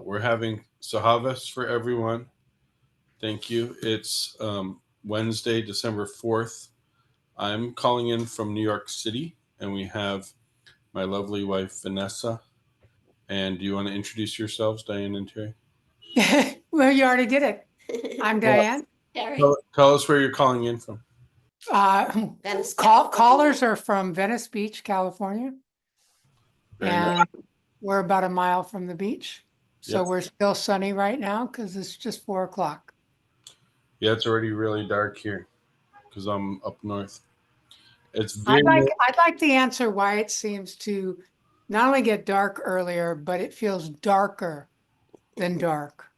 we're having Sahavas for everyone. Thank you. It's Wednesday, December 4th. I'm calling in from New York City, and we have my lovely wife, Vanessa. And do you want to introduce yourselves, Diane and Terry? Well, you already did it. I'm Diane. Tell us where you're calling in from. Callers are from Venice Beach, California, Very nice. and we're about a mile from the beach. So Yep. we're still sunny right now because it's just 4 o'clock. Yeah, it's already really dark here because I'm up north. It's very I'd like the answer why it seems to not only get dark earlier, but it feels darker than dark.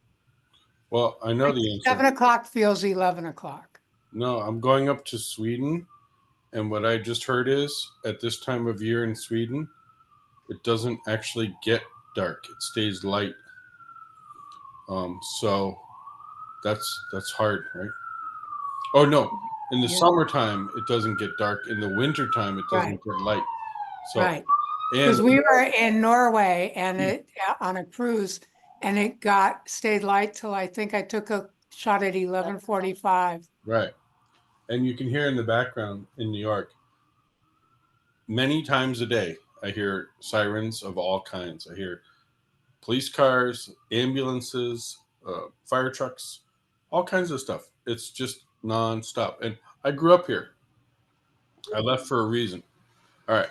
well. I know the answer. 7 o'clock feels 11 o'clock. No, I'm going up to Sweden, and what I just heard is at this time of year in Sweden, it doesn't actually get dark; it stays light. So that's hard, right? Oh no, in the Yeah. summertime it doesn't get dark. In the wintertime it doesn't Right. get light. So Right. and Because we were in Norway and it on a cruise and it stayed light till I think I took a shot at 11:45. right, and you can hear in the background in New York many times a day. I hear sirens of all kinds. I hear police cars, ambulances, fire trucks, all kinds of stuff. It's just nonstop. And I grew up here. I left for a reason. All right.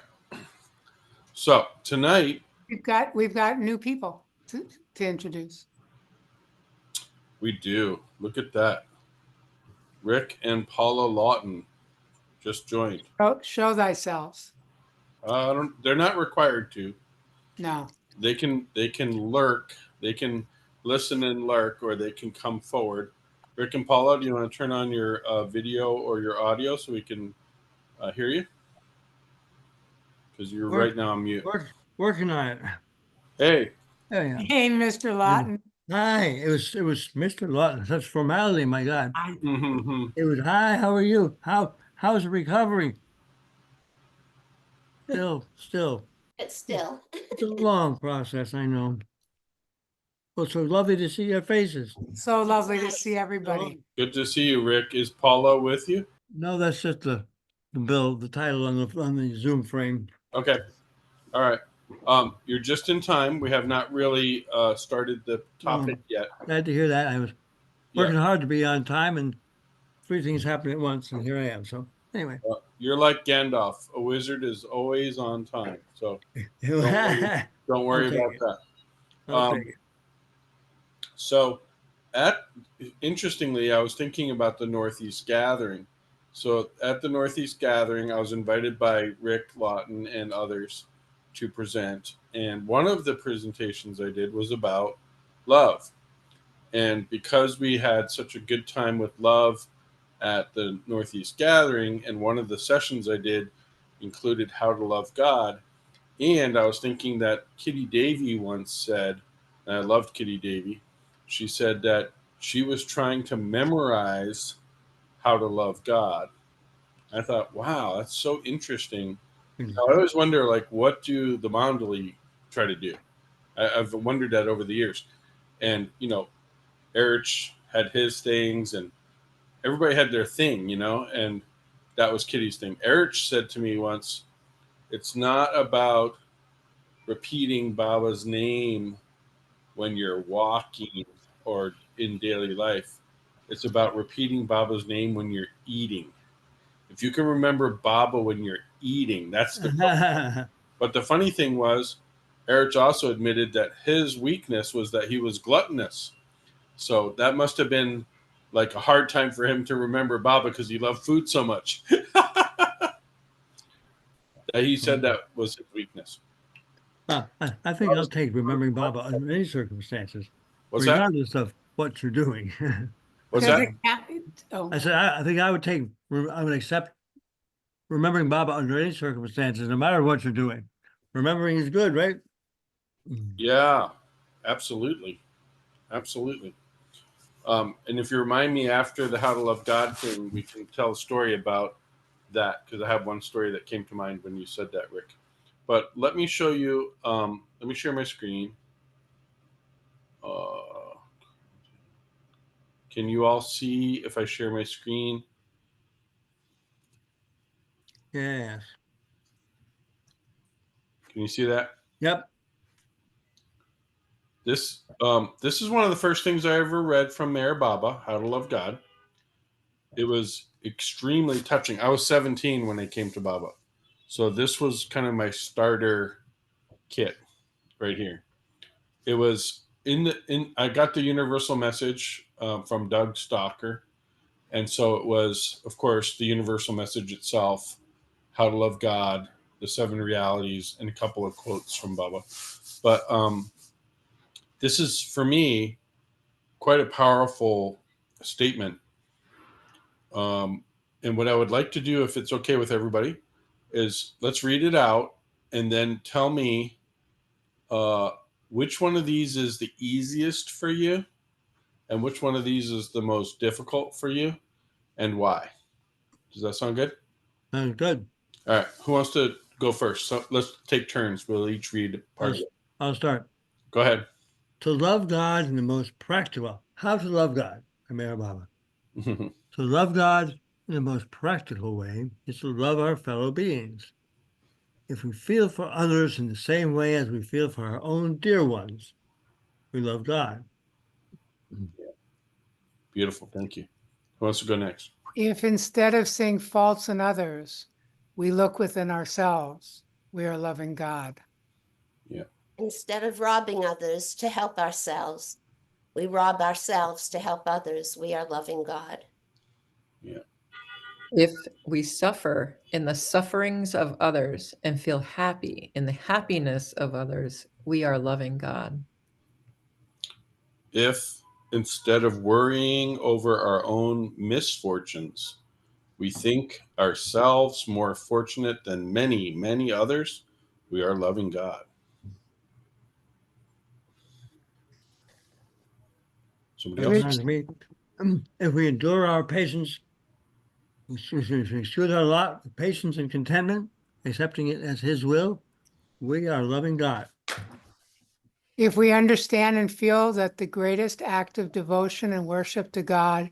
So tonight We've got new people to introduce. we do. Look at that. Rick and Paula Lawton just joined. Show thyself. They're not required to. No. They can lurk. They can listen and lurk, or they can come forward. Rick and Paula, do you want to turn on your video or your audio so we can hear you? Because you're right now on mute. Working on it. Hey. Hey, Mr. Lawton. Hi. It was Mr. Lawton. Such formality, my God. Mm-hmm. It was hi. How are you? How's the recovery? Still. It's It's a long process, I know. Well, so lovely to see your faces. So lovely to see everybody. Good to see you, Rick. Is Paula with you? No, that's just the title on the Zoom frame. Okay. All right. You're just in time. We have not really started the topic yet. Glad to hear that. I was working hard to be on time, and 3 things happened at once, and here I am. So anyway, you're like Gandalf. A wizard is always on time. So don't worry about that. So, interestingly, I was thinking about the Northeast Gathering. So at the Northeast Gathering, I was invited by Rick Lawton and others to present. And one of the presentations I did was about love. And because we had such a good time with love at the Northeast Gathering, and one of the sessions I did included how to love God. And I was thinking that Kitty Davy once said, and I loved Kitty Davy, she said that she was trying to memorize how to love God. I thought, wow, that's so interesting. I always wonder, like, what do the Mandali try to do? I've wondered that over the years. And, Erich had his things, and everybody had their thing, and that was Kitty's thing. Erich said to me once, it's not about repeating Baba's name when you're walking or in daily life. It's about repeating Baba's name when you're eating. If you can remember Baba when you're eating, that's the But the funny thing was, Erich also admitted that his weakness was that he was gluttonous. So that must have been like a hard time for him to remember Baba because he loved food so much. That he said that was his weakness. I think I'll take remembering Baba under any circumstances, regardless of what you're doing. What's that? I said I think I would accept remembering Baba under any circumstances, no matter what you're doing. Remembering is good, right? Yeah, absolutely. Absolutely. And if you remind me after the How to Love God thing, we can tell a story about that, because I have one story that came to mind when you said that, Rick. But let me show you, let me share my screen. Can you all see if I share my screen? Yes. Can you see that? Yep. This is one of the first things I ever read from Mayor Baba, How to Love God. It was extremely touching. I was 17 when I came to Baba. So this was kind of my starter kit right here. It was I got the universal message from Doug Stalker. And so it was, of course, the universal message itself, how to love God, the 7 realities, and a couple of quotes from Baba. But this is, for me, quite a powerful statement. And what I would like to do, if it's okay with everybody, is let's read it out and then tell me which one of these is the easiest for you and which one of these is the most difficult for you and why. Does that sound good? Sounds good. All right. Who wants to go first? So let's take turns. We'll each read part of it. I'll start. Go ahead. To love God in the most practical. How to love God, Mayor Baba. To love God in the most practical way is to love our fellow beings. If we feel for others in the same way as we feel for our own dear ones, we love God. Beautiful. Thank you. Who wants to go next? If instead of seeing faults in others, we look within ourselves, we are loving God. Yeah. Instead of robbing others to help ourselves, we rob ourselves to help others. We are loving God. Yeah. If we suffer in the sufferings of others and feel happy in the happiness of others, we are loving God. If instead of worrying over our own misfortunes, we think ourselves more fortunate than many, many others, we are loving God. Somebody else? Reminds me, if we endure our patience, we should our lot with patience and contentment, accepting it as His will, we are loving God. If we understand and feel that the greatest act of devotion and worship to God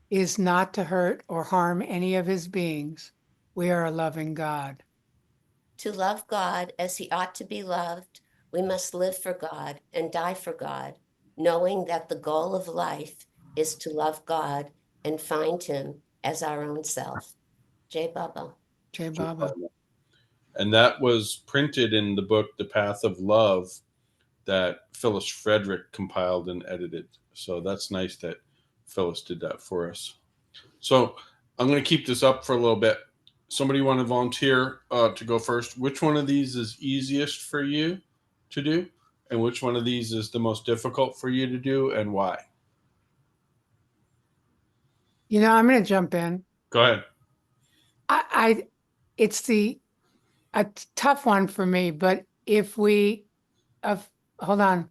is not to hurt or harm any of his beings, we are a loving God. To love God as he ought to be loved, we must live for God and die for God, knowing that the goal of life is to love God and find him as our own self. Jai Baba. Jai Baba. And that was printed in the book, The Path of Love, that Phyllis Frederick compiled and edited. So that's nice that Phyllis did that for us. So I'm going to keep this up for a little bit. Somebody want to volunteer to go first? Which one of these is easiest for you to do? And which one of these is the most difficult for you to do and why? I'm going to jump in. Go ahead. It's a tough one for me, but if we, hold on.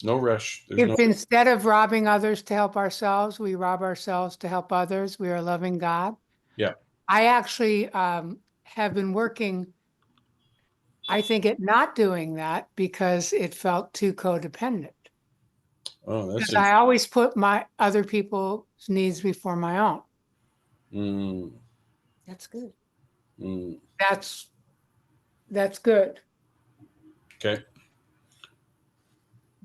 No rush. If instead of robbing others to help ourselves, we rob ourselves to help others, we are loving God. Yeah. I actually have been working, I think, at not doing that because it felt too codependent. Oh, that's because I always put my other people's needs before my own. That's good. That's good. Okay.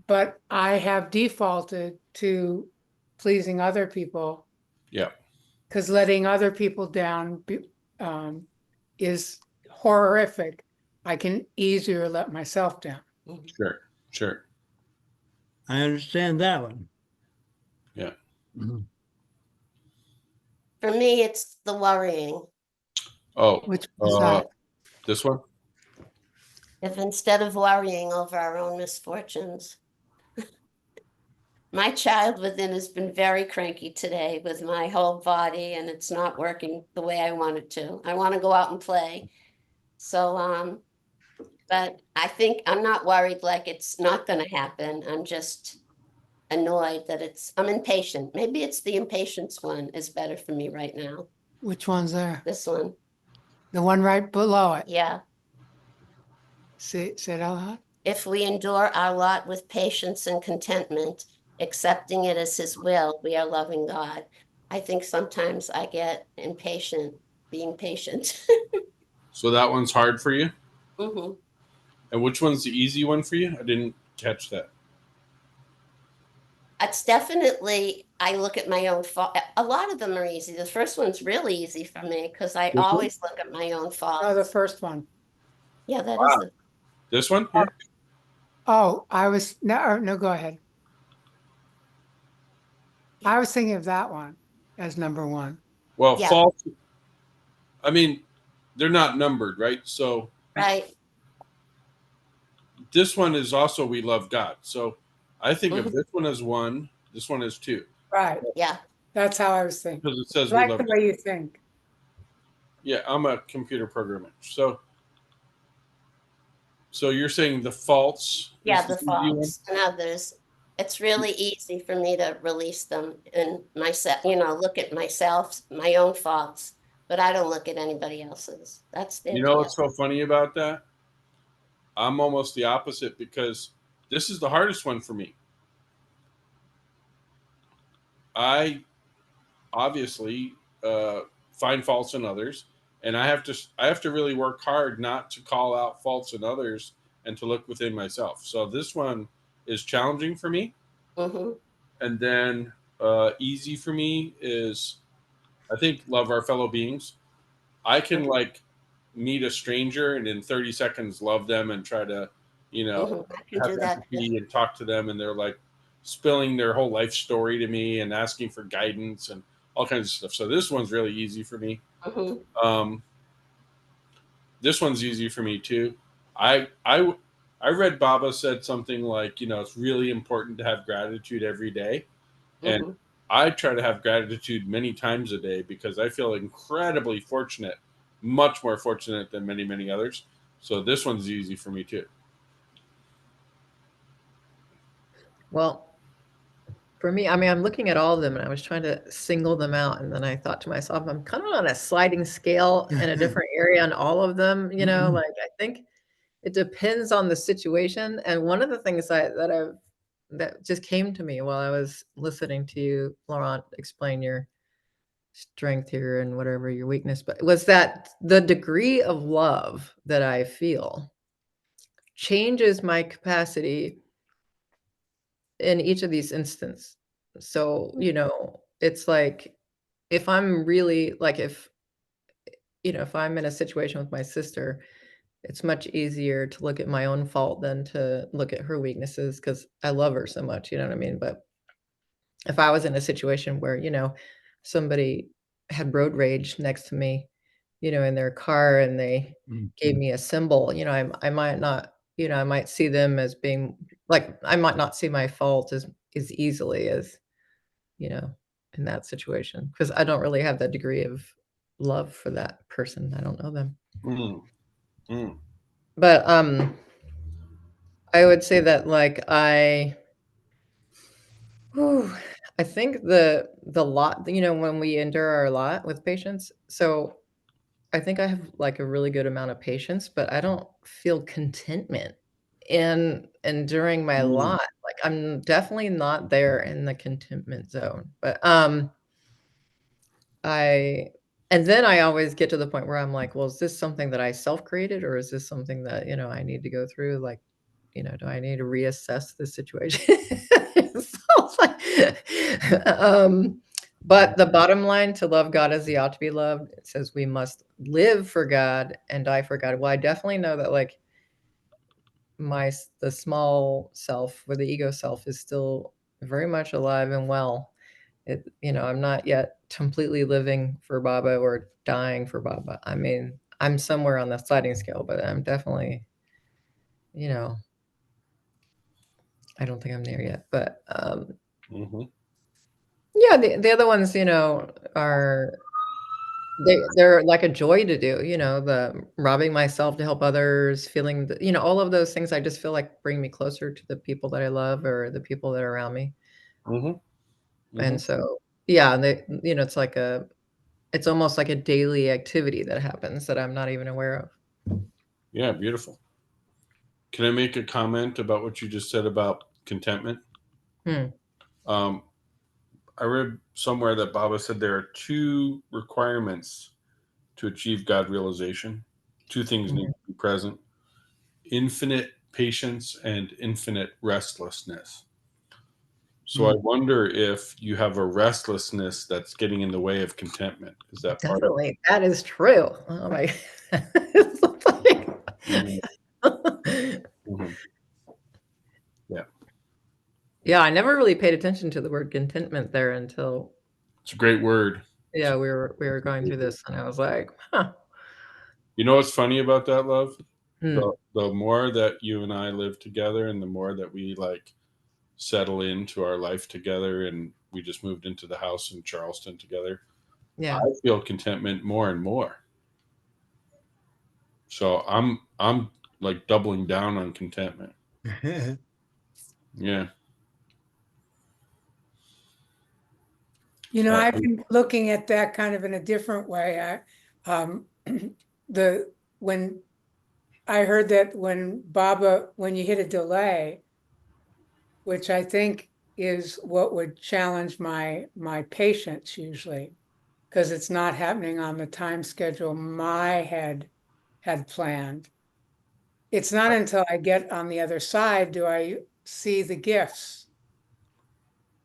But I have defaulted to pleasing other people. Yeah. Because letting other people down is horrific. I can easier let myself down. Sure. I understand that one. Yeah. For me, it's the worrying. Oh, which was that? This one? If instead of worrying over our own misfortunes, my child within has been very cranky today with my whole body, and it's not working the way I want it to. I want to go out and play. So, but I think I'm not worried like it's not going to happen. I'm just annoyed that I'm impatient. Maybe it's the impatience one is better for me right now. Which one's there? This one. The one right below it. Yeah. Say it out loud. If we endure our lot with patience and contentment, accepting it as his will, we are loving God. I think sometimes I get impatient being patient. So that one's hard for you. Mhm. And which one's the easy one for you? I didn't catch that. It's definitely, I look at my own fault. A lot of them are easy. The first one's really easy for me because I This one? always look at my own fault. Oh, the first one. Yeah, that is Wow. This one? Yeah. Oh, I was, no, go ahead. I was thinking of that one as number one. Well, Yeah. fault. I mean, they're not numbered, right? So right. this one is also we love God. So I think of Mhm. this one as one, this one as two, Right. Yeah. That's how I was thinking. because it says I we like love the God. way you think. Yeah, I'm a computer programmer. So you're saying the faults? Yeah, is the the easy one? faults and others. It's really easy for me to release them and myself, look at myself, my own faults, but I don't look at anybody else's. That's their You know deal. what's so funny about that? I'm almost the opposite because this is the hardest one for me. I obviously find faults in others, and I have to really work hard not to call out faults in others and to look within myself. So this one is challenging for me, Hmm. and then easy for me is I think love our fellow beings. I can like meet a stranger and in 30 seconds love them and try to, I can have do that. empathy and talk to them, and they're like spilling their whole life story to me and asking for guidance and all kinds of stuff. So this one's really easy for me. Hmm. Um, this one's easy for me too. I read Baba said something like, it's really important to have gratitude every day, and Hmm. I try to have gratitude many times a day because I feel incredibly fortunate, much more fortunate than many, many others. So this one's easy for me too. Well, for me, I mean, I'm looking at all of them and I was trying to single them out. And then I thought to myself, I'm kind of on a sliding scale in a different area on all of them. Like I think it depends on the situation. And one of the things that just came to me while I was listening to you, Laurent, explain your strength here and whatever your weakness, but was that the degree of love that I feel changes my capacity in each of these instances. So, it's like if I'm really like if I'm in a situation with my sister, it's much easier to look at my own fault than to look at her weaknesses because I love her so much, you know what I mean? But if I was in a situation where, somebody had road rage next to me, in their car and they gave me a symbol, I might not, I might see them as being like, I might not see my fault as easily as, in that situation because I don't really have that degree of love for that person. I don't know them. Mm, mm, But I would say that like whew, I think the lot, when we endure our lot with patience. So I think I have like a really good amount of patience, but I don't feel contentment in enduring my mm. lot. Like I'm definitely not there in the contentment zone. But I and then I always get to the point where I'm like, well, is this something that I self-created or is this something that, I need to go through? Like, do I need to reassess the situation? So it's like, but the bottom line to love God as he ought to be loved, it says we must live for God and die for God. Well, I definitely know that like the small self or the ego self is still very much alive and well. I'm not yet completely living for Baba or dying for Baba. I mean, I'm somewhere on the sliding scale, but I'm definitely, you know, I don't think I'm there yet. But Mm-hmm. yeah, the other ones, are they're like a joy to do, the robbing myself to help others, feeling all of those things I just feel like bring me closer to the people that I love or the people that are around me. Mm-hmm. Mm-hmm. And so yeah, it's almost like a daily activity that happens that I'm not even aware of. Yeah, beautiful. Can I make a comment about what you just said about contentment? Hmm. Um, I read somewhere that Baba said there are 2 requirements to achieve God realization. 2 things need to be present: infinite patience and infinite restlessness. So I wonder if you have a restlessness that's getting in the way of contentment. Is that part of it? Definitely, that is true. Oh my. It's like- Mhm, mhm. Yeah, Yeah, I never really paid attention to the word contentment there until, it's a great word. yeah, we were going through this, and I was like, huh. You know what's funny about that, love? Hmm. The more that you and I live together, and the more that we like settle into our life together, and we just moved into the house in Charleston together, I Yeah. feel contentment more and more. So I'm like doubling down on contentment. Yeah. You know, Uh, I've been looking at that kind of in a different way. The when I heard that when you hit a delay, which I think is what would challenge my patience usually, because it's not happening on the time schedule my head had planned. It's not until I get on the other side do I see the gifts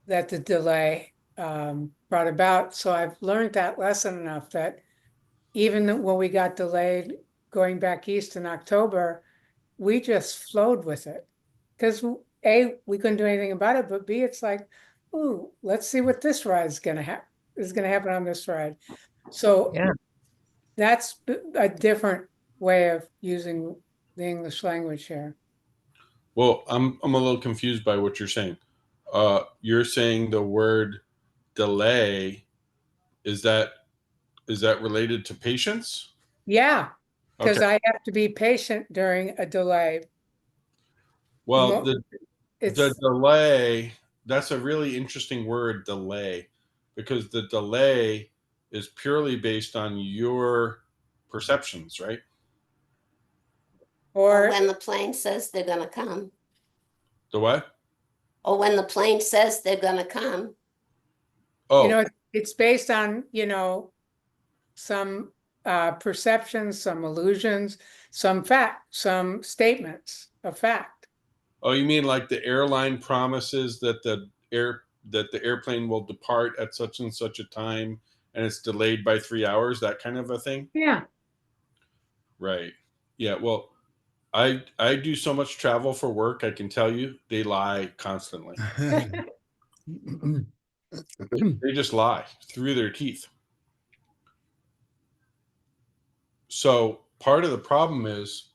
that the delay brought about. So I've learned that lesson enough that even when we got delayed going back east in October, we just flowed with it. Because A, we couldn't do anything about it, but B, it's like, ooh, let's see what this ride is gonna happen on this ride. So Yeah. that's a different way of using the English language here. well, I'm a little confused by what you're saying. You're saying the word delay, is that related to patience? Yeah, Okay. because I have to be patient during a delay. Well, the It's delay, that's a really interesting word, delay, because the delay is purely based on your perceptions, right? Or or when the plane says they're gonna come, The what? or when the plane says they're gonna come. Oh, it's based on, some perceptions, some illusions, some statements of fact. oh, you mean like the airline promises that the airplane will depart at such and such a time and it's delayed by 3 hours, that kind of a thing? Yeah. Right. Yeah. Well, I do so much travel for work. I can tell you, they lie constantly. They just lie through their teeth. So part of the problem is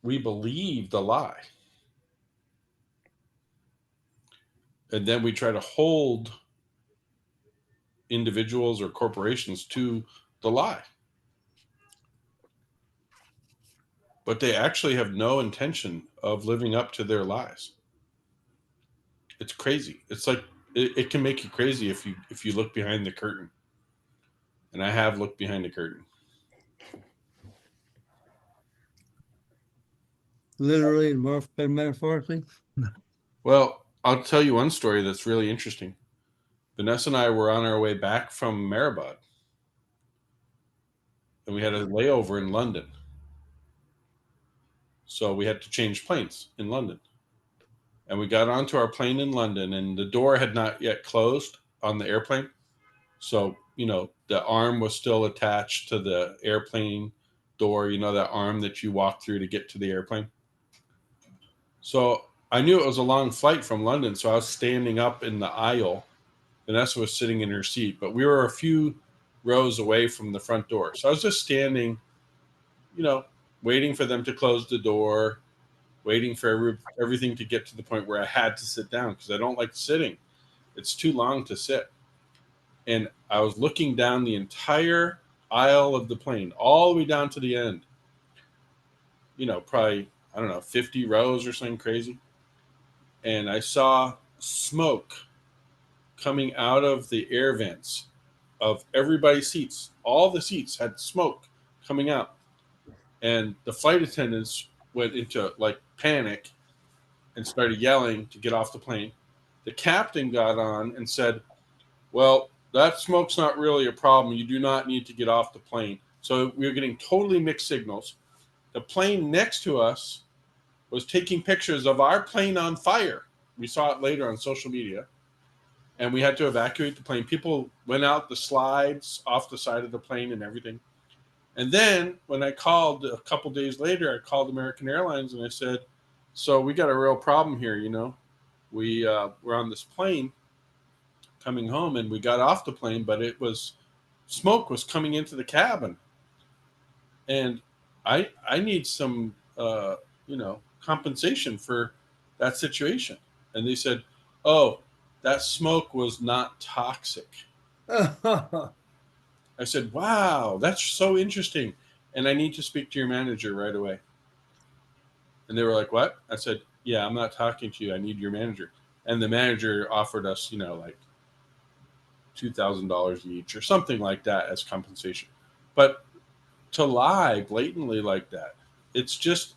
we believe the lie, and then we try to hold individuals or corporations to the lie, but they actually have no intention of living up to their lies. It's crazy. It's like it can make you crazy if you look behind the curtain, and I have looked behind the curtain. Literally and metaphorically. Well, I'll tell you one story that's really interesting. Vanessa and I were on our way back from Maribad, and we had a layover in London. So we had to change planes in London. And we got onto our plane in London, and the door had not yet closed on the airplane. So, the arm was still attached to the airplane door, that arm that you walk through to get to the airplane. So I knew it was a long flight from London. So I was standing up in the aisle. Vanessa was sitting in her seat, but we were a few rows away from the front door. So I was just standing, you know, waiting for them to close the door, waiting for everything to get to the point where I had to sit down because I don't like sitting. It's too long to sit. And I was looking down the entire aisle of the plane, all the way down to the end. Probably, I don't know, 50 rows or something crazy. And I saw smoke coming out of the air vents of everybody's seats. All the seats had smoke coming out. And the flight attendants went into like panic and started yelling to get off the plane. The captain got on and said, well, that smoke's not really a problem. You do not need to get off the plane. So we were getting totally mixed signals. The plane next to us was taking pictures of our plane on fire. We saw it later on social media. And we had to evacuate the plane. People went out the slides off the side of the plane and everything. And then when I called a couple days later, I called American Airlines and I said, so we got a real problem here, you know. We're on this plane coming home, and we got off the plane, but smoke was coming into the cabin. And I need some, compensation for that situation. And they said, oh, that smoke was not toxic. I said, wow, that's so interesting. And I need to speak to your manager right away. And they were like, what? I said, yeah, I'm not talking to you. I need your manager. And the manager offered us, like $2,000 each or something like that as compensation. But to lie blatantly like that, it's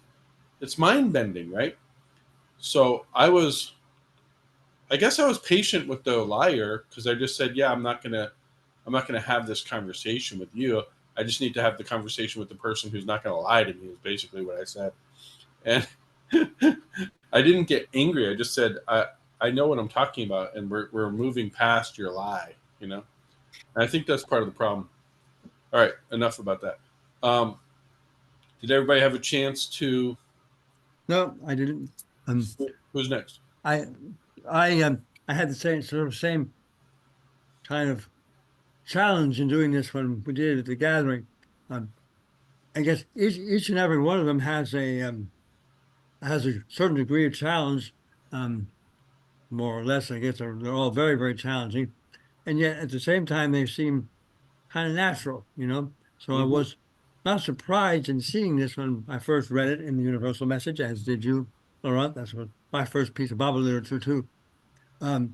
mind bending, right? So I guess I was patient with the liar, because I just said, yeah, I'm not gonna have this conversation with you. I just need to have the conversation with the person who's not gonna lie to me, is basically what I said. And I didn't get angry. I just said, I know what I'm talking about, and we're moving past your lie, And I think that's part of the problem. All right, enough about that. Did everybody have a chance to? No, I didn't. Who's next? I had the same kind of challenge in doing this when we did it at the gathering. I guess each and every one of them has a certain degree of challenge, more or less. I guess they're all very, very challenging, and yet at the same time they seem kind of natural, So I was not surprised in seeing this when I first read it in the Universal Message, as did you, Laurent. That's what my first piece of Bible literature too. But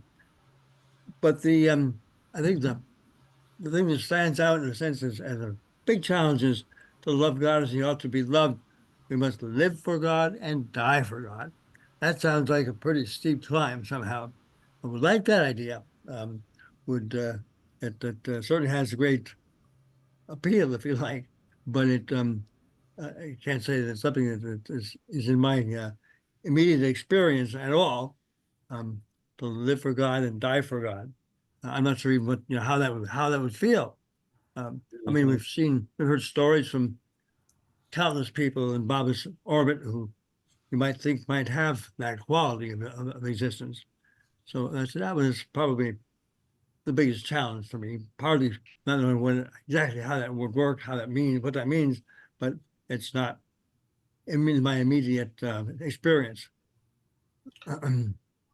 I think the thing that stands out in a sense as a big challenge is to love God as he ought to be loved. We must live for God and die for God. That sounds like a pretty steep climb somehow. I would like that idea. It certainly has a great appeal, if you like, but I can't say that it's something that is in my immediate experience at all. To live for God and die for God. I'm not sure even what how that would feel. I mean, we've heard stories from countless people in Baba's orbit who you might think might have that quality of existence. So that was probably the biggest challenge for me. Partly not knowing exactly how that would work, what that means, but it's not in my immediate experience.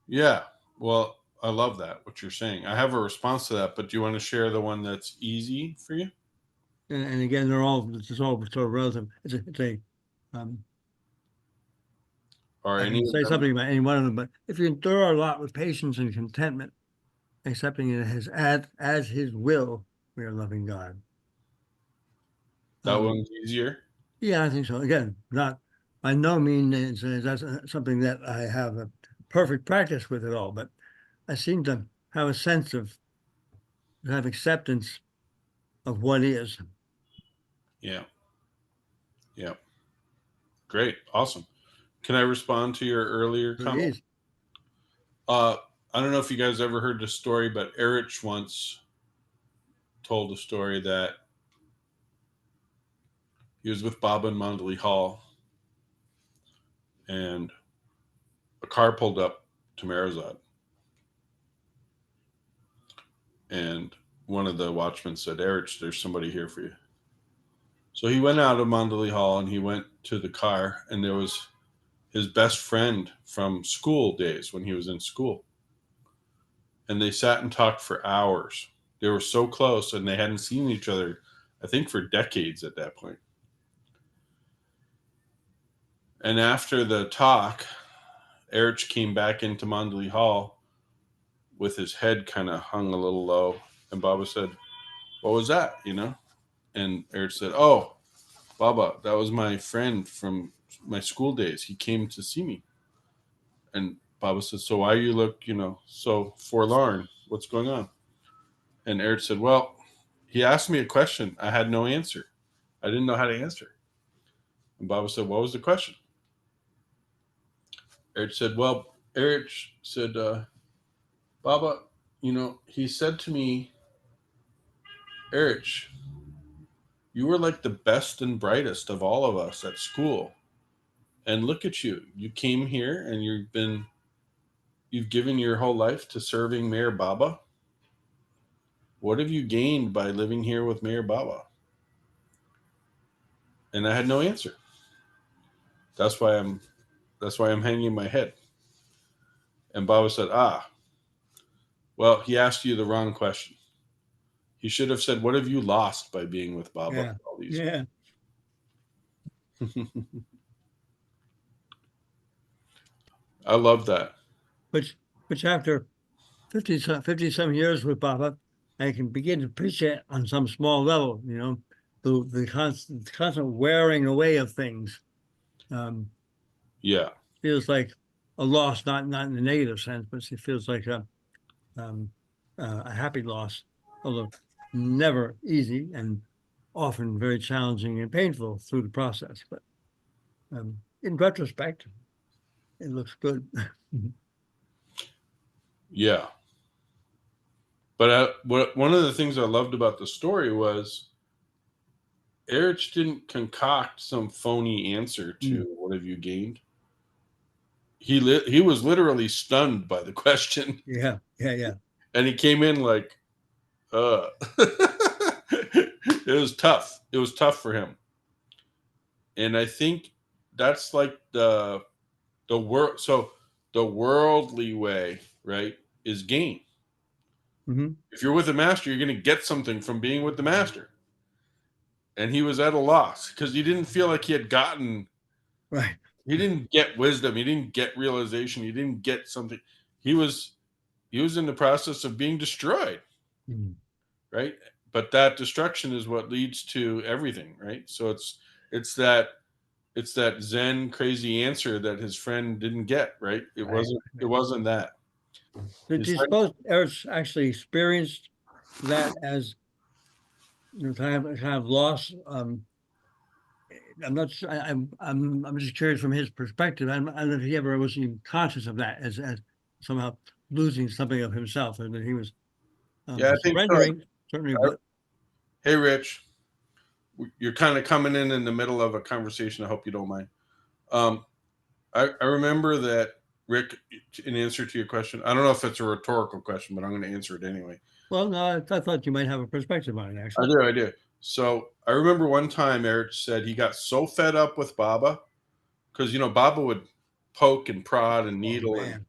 Yeah. Well, I love that, what you're saying. I have a response to that, but do you want to share the one that's easy for you? And again, it's all sort of relative. Or I can say something about any one of them, but if you endure a lot with patience and contentment, accepting it as his will, we are loving God. That one's easier? Yeah, I think so. Again, not by no means is that something that I have a perfect practice with at all, but I seem to have a sense of have acceptance of what is. Yeah. Yeah. Great. Awesome. Can I respond to your earlier comment? I don't know if you guys ever heard the story, but Erich once told a story that he was with Baba in Mandalay Hall, and a car pulled up to Marazad, and one of the watchmen said, Erich, there's somebody here for you. So he went out of Mandalay Hall and he went to the car, and there was his best friend from school days when he was in school. And they sat and talked for hours. They were so close, and they hadn't seen each other, I think, for decades at that point. And after the talk, Erich came back into Mandalay Hall with his head kind of hung a little low. And Baba said, what was that, And Erich said, oh, Baba, that was my friend from my school days. He came to see me. And Baba said, so why you look, so forlorn? What's going on? And Eric said, well, he asked me a question. I had no answer. I didn't know how to answer. And Baba said, what was the question? Eric said, Baba, he said to me, Eric, you were like the best and brightest of all of us at school. And look at you. You came here and you've given your whole life to serving Mayor Baba. What have you gained by living here with Mayor Baba? And I had no answer. That's why I'm hanging my head. And Baba said, well, he asked you the wrong question. He should have said, what have you lost by being with Baba? Yeah. All these Yeah. I love that. Which after 50 some years with Baba, I can begin to appreciate on some small level, the constant wearing away of things. Yeah. Feels like a loss, not in the negative sense, but it feels like a happy loss, although never easy and often very challenging and painful through the process. But in retrospect, it looks good. Yeah. But one of the things I loved about the story was Erich didn't concoct some phony answer to what have you gained. He was literally stunned by the question. Yeah. And he came in like, it was tough. It was tough for him. And I think that's like the world. So the worldly way, right, is gain. Mm-hmm. If you're with the master, you're going to get something from being with the master. And he was at a loss because he didn't feel like he had gotten. Right. He didn't get wisdom. He didn't get realization. He didn't get something. He was in the process of being destroyed. Mm-hmm. Right. But that destruction is what leads to everything. Right. So it's that Zen crazy answer that his friend didn't get. Right. It wasn't that. Did you suppose Eric actually experienced that as kind of loss? I'm not sure. I'm just curious from his perspective. I don't know if he ever was even conscious of that as somehow losing something of himself, and that he was I think surrendering. Certainly. Hey, Rich, you're kind of coming in the middle of a conversation. I hope you don't mind. I remember that, Rick, in answer to your question, I don't know if it's a rhetorical question, but I'm going to answer it anyway. Well, no, I thought you might have a perspective on it, actually. I do. So I remember one time Eric said he got so fed up with Baba because, Baba would poke and prod and needle. And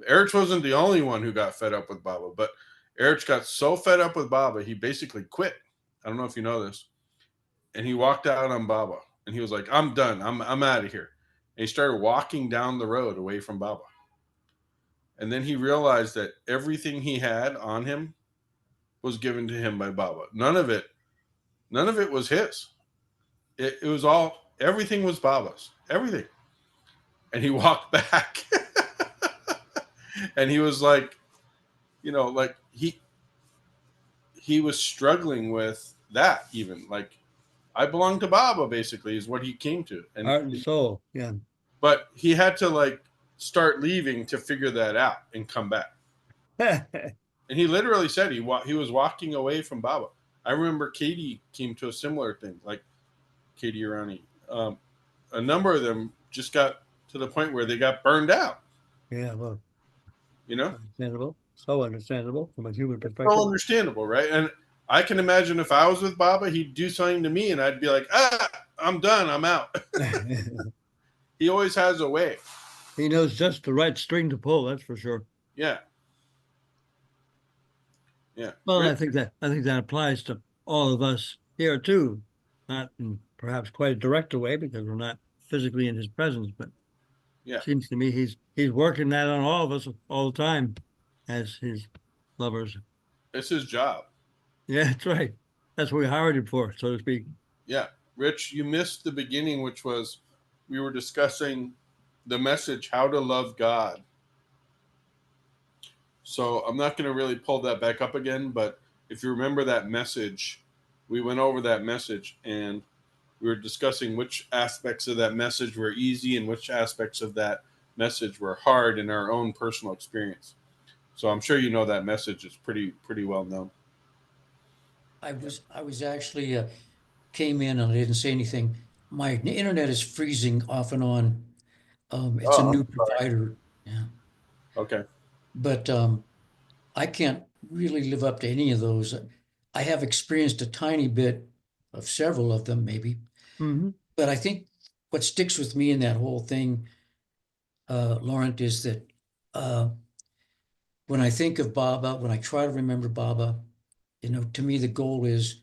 Eric wasn't the only one who got fed up with Baba, but Eric got so fed up with Baba, he basically quit. I don't know if you know this. And he walked out on Baba and he was like, I'm done. I'm out of here. And he started walking down the road away from Baba. And then he realized that everything he had on him was given to him by Baba. None of it was his. It was everything was Baba's. Everything. And he walked back. And he was like, he was struggling with that even. Like, I belong to Baba, basically, is what he came to. And heart and soul, yeah. But he had to start leaving to figure that out and come back. And he literally said he was walking away from Baba. I remember Katie came to a similar thing, like Katie Irani. A number of them just got to the point where they got burned out. Yeah, well, understandable. So understandable from a human perspective. So understandable, right? And I can imagine if I was with Baba, he'd do something to me, and I'd be like, I'm done, I'm out. He always has a way. He knows just the right string to pull. That's for sure. Yeah. Well, I think that applies to all of us here too, not in perhaps quite a direct way because we're not physically in his presence, but it seems to me he's working that on all of us all the time as his lovers. It's his job. Yeah, that's right. That's what we hired him for, so to speak. Yeah. Rich, you missed the beginning, which was we were discussing the message How to Love God. So I'm not going to really pull that back up again, but if you remember that message, we went over that message and we were discussing which aspects of that message were easy and which aspects of that message were hard in our own personal experience. So I'm sure you know that message is pretty well known. I was actually came in and I didn't say anything. My internet is freezing off and on. It's a Oh, new provider. Yeah. okay. But I can't really live up to any of those. I have experienced a tiny bit of several of them, maybe. Mhm. But I think what sticks with me in that whole thing, Laurent, is that when I think of Baba, when I try to remember Baba, to me the goal is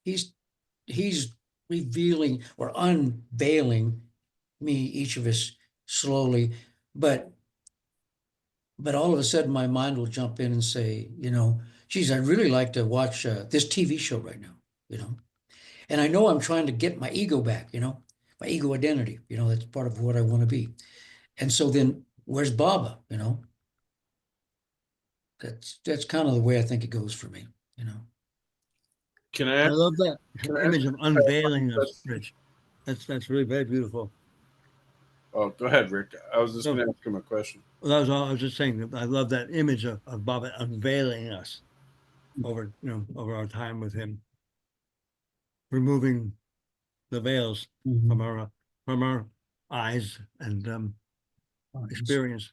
he's revealing or unveiling me, each of us slowly, but all of a sudden my mind will jump in and say, geez, I'd really like to watch this TV show right now, and I know I'm trying to get my ego back, my ego identity, that's part of what I want to be. And so then where's Baba, that's kind of the way I think it goes for me, Can I I love that Can I image ask of unveiling us, question? Rich. That's really very beautiful. Oh, go ahead, Rick. I was just No. going to ask him a question. Well, that was all I was just saying. That I love that image of Baba unveiling us over our time with him, removing the veils from our eyes and experience.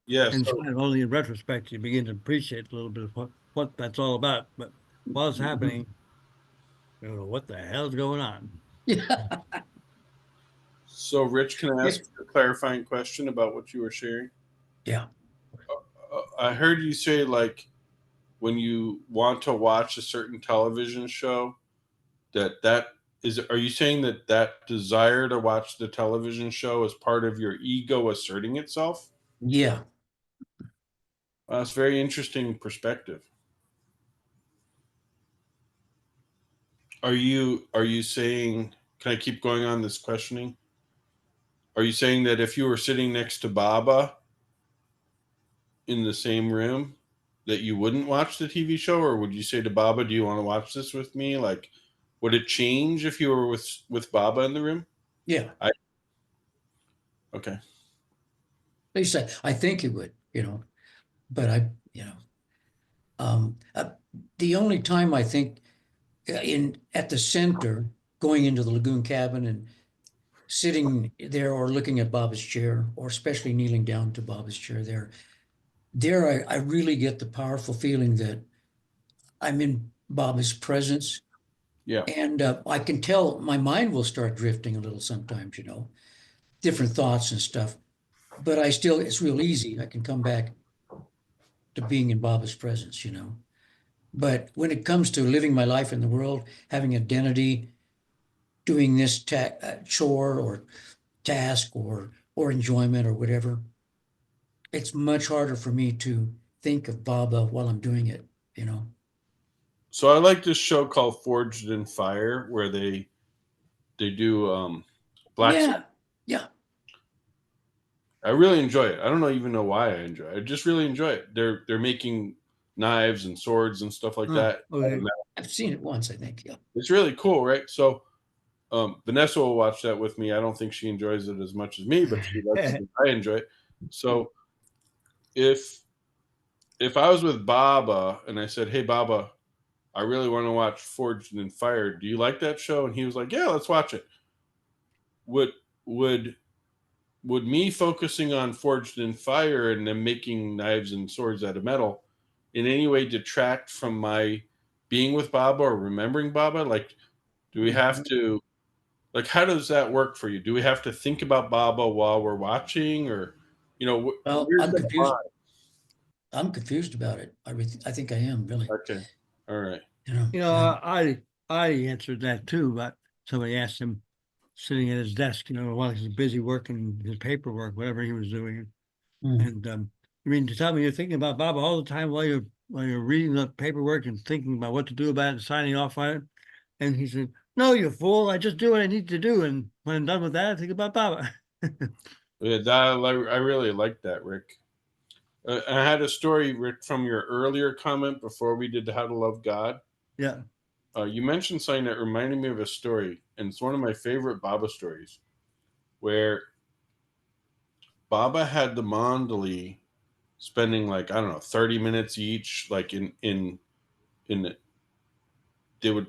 Yes. And only in retrospect you begin to appreciate a little bit of what that's all about. But while it's happening, you don't know what the hell's going on. Yeah. So, Rich, can I ask a clarifying question about what you were sharing? Yeah. I heard you say, like, when you want to watch a certain television show, that is, are you saying that desire to watch the television show is part of your ego asserting itself? Yeah. That's a very interesting perspective. Are you saying, can I keep going on this questioning? Are you saying that if you were sitting next to Baba in the same room, that you wouldn't watch the TV show, or would you say to Baba, "Do you want to watch this with me?" Like, would it change if you were with Baba in the room? Yeah. Okay. At least I think it would, but the only time I think at the center, going into the lagoon cabin and sitting there or looking at Baba's chair, or especially kneeling down to Baba's chair there I really get the powerful feeling that I'm in Baba's presence. Yeah. And I can tell my mind will start drifting a little sometimes, different thoughts and stuff. But it's real easy. I can come back to being in Baba's presence, But when it comes to living my life in the world, having identity, doing this chore or task or enjoyment or whatever, it's much harder for me to think of Baba while I'm doing it, So I like this show called Forged in Fire, where they do blacksmith. Yeah, yeah. I really enjoy it. I don't even know why I enjoy it. I just really enjoy it. They're making knives and swords and stuff like that. Okay. I've seen it once, I think. Yeah. It's really cool, right? So Vanessa will watch that with me. I don't think she enjoys it as much as me, but she likes it. I enjoy it. So if I was with Baba and I said, "Hey Baba, I really want to watch Forged in Fire. Do you like that show?" And he was like, "Yeah, let's watch it." Would would would me focusing on Forged in Fire and them making knives and swords out of metal in any way detract from my being with Baba or remembering Baba? Like, do we have to, like, how does that work for you? Do we have to think about Baba while we're watching, or, Well, where's I'm that confused. line? I'm confused about it. I think I am really. Okay, all right. Yeah. I answered that too, but somebody asked him sitting at his desk, while he's busy working his paperwork, whatever he was doing. Mm. And you mean to tell me you're thinking about Baba all the time while you're reading the paperwork and thinking about what to do about it and signing off on it? And he said, No, you fool. I just do what I need to do. And when I'm done with that, I think about Baba. Yeah, I really like that, Rick. I had a story, Rick, from your earlier comment before we did How to Love God. Yeah. You mentioned something that reminded me of a story, and it's one of my favorite Baba stories, where Baba had the Mandali spending like, I don't know, 30 minutes each, like in they would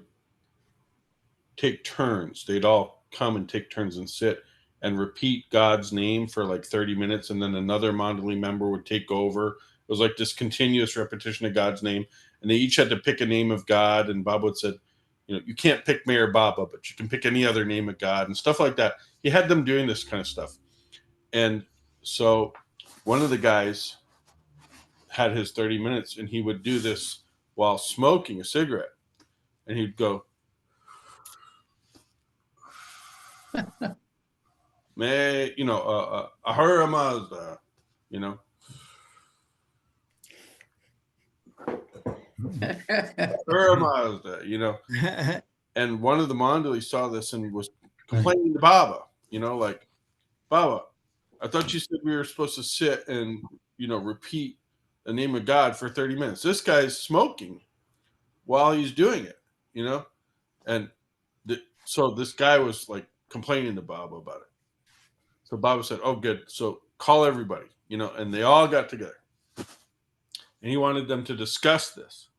take turns. They'd all come and take turns and sit and repeat God's name for like 30 minutes, and then another Mandali member would take over. It was like this continuous repetition of God's name, and they each had to pick a name of God. And Baba would said, you can't pick Mayor Baba, but you can pick any other name of God and stuff like that. He had them doing this kind of stuff. And so one of the guys had his 30 minutes, and he would do this while smoking a cigarette. And he'd go, May, Ahura Mazda, Ahura Mazda, And one of the Mandalis saw this and was complaining to Baba, like, Baba, I thought you said we were supposed to sit and, repeat the name of God for 30 minutes. This guy's smoking while he's doing it, And so this guy was like complaining to Baba about it. So Baba said, oh, good. So call everybody, and they all got together. And he wanted them to discuss this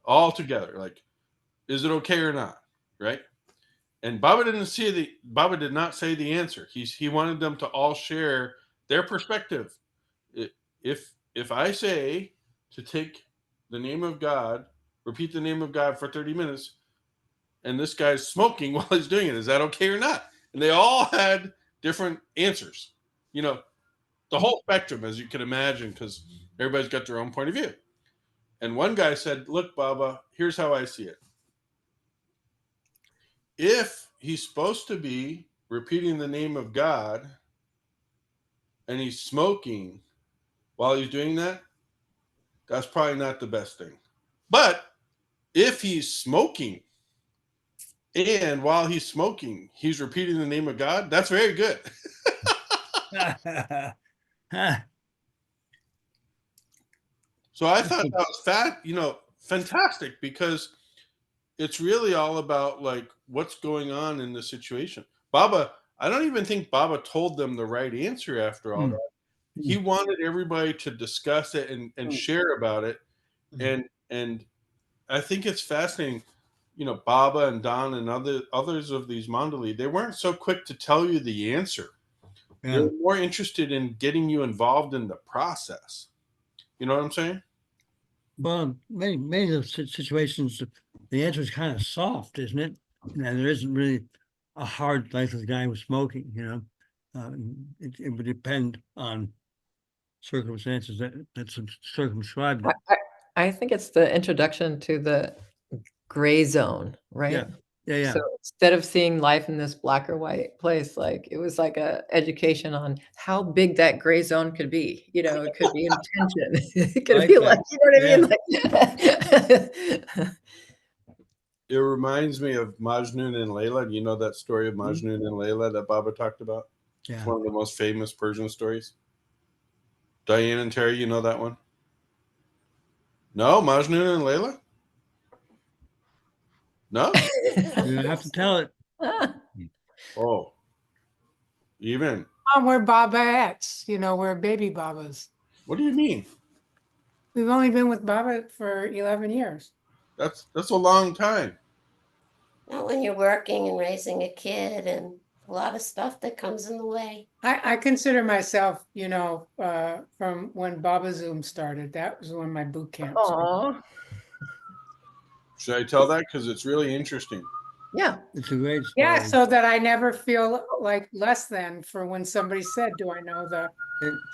all together. Like, is it okay or not? Right? And Baba did not say the answer. He wanted them to all share their perspective. If I say to take the name of God, repeat the name of God for 30 minutes, and this guy's smoking while he's doing it, is that okay or not? And they all had different answers. The whole spectrum, as you can imagine, because everybody's got their own point of view. And one guy said, look, Baba, here's how I see it. If he's supposed to be repeating the name of God and he's smoking while he's doing that, that's probably not the best thing. But if he's smoking and while he's smoking, he's repeating the name of God, that's very good. So I thought that was fantastic, because it's really all about like what's going on in the situation. Baba, I don't even think Baba told them the right answer after all that. He wanted everybody to discuss it and share about it. And I think it's fascinating, Baba and Don and others of these Mandali, they weren't so quick to tell you the answer. Yeah. They're more interested in getting you involved in the process. You know what I'm saying? Well, many of the situations, the answer is kind of soft, isn't it? And there isn't really a hard like the guy was smoking, it would depend on circumstances that's circumscribed. I think it's the introduction to the gray zone, right? Yeah. So instead of seeing life in this black or white place, like it was like a education on how big that gray zone could be. It could be intention. It could be like, I mean? It reminds me of Majnun and Layla. Do you know that story of Majnun and Layla that Baba talked about? Yeah. It's one of the most famous Persian stories. Diane and Terry, you know that one? No, Majnun and Layla? No? You have to tell it. Oh. Even. We're Babaettes, we're baby Babas. What do you mean? We've only been with Baba for 11 years. That's a long time. Not when you're working and raising a kid and a lot of stuff that comes in the way. I consider myself, from when Baba Zoom started. That was when my boot camp started. Aw. Should I tell that? Because it's really interesting. Yeah. It's a great story. Yeah, so that I never feel like less than for when somebody said, do I know the